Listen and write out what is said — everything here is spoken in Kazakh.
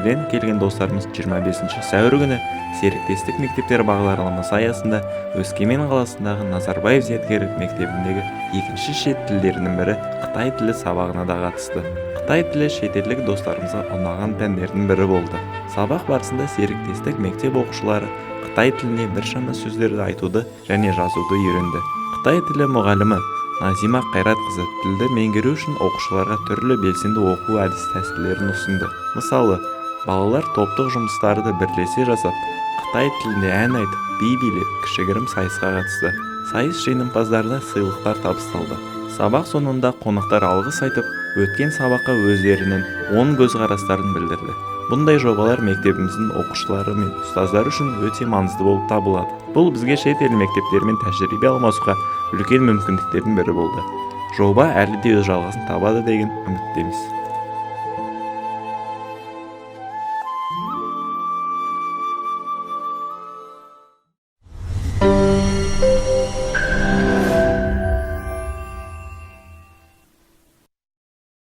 шетелден келген достарымыз 25 сәуір күні серіктестік мектептер бағдарламасы аясында Өскемен қаласындағы Назарбаев зияткерлік мектебіндегі екінші шет тілдерінің бірі Қытай тілі сабағына да қатысты. Қытай тілі шетелдік достарымызға ұнаған пәндердің бірі болды. Сабақ барысында серіктестік мектеп оқушылары Қытай тілінде біршама сөздерді айтуды және жазуды үйренді. Қытай тілі мұғалімі Назима Қайратқызы тілді меңгеру үшін оқушыларға түрлі белсенді оқу әдіс-тәсілдерін ұсынды. Мысалы, балалар топтық жұмыстарды бірлесе жасап, Қытай тілінде ән айтып, би билеп, кішігірім сайысқа қатысты. Сайыс жеңімпаздарына сыйлықтар табысталды. Сабақ соңында қонақтар алғыс айтып, өткен сабаққа өздерінің оң көзқарастарын білдірді. Бұндай жобалар мектебіміздің оқушылары мен ұстаздары үшін өте маңызды болып табылады. Бұл бізге шет ел мектептерімен тәжірибе алмасуға үлкен мүмкіндіктердің бірі болды. Жоба әлі де өз жалғасын табады деген үміттеміз.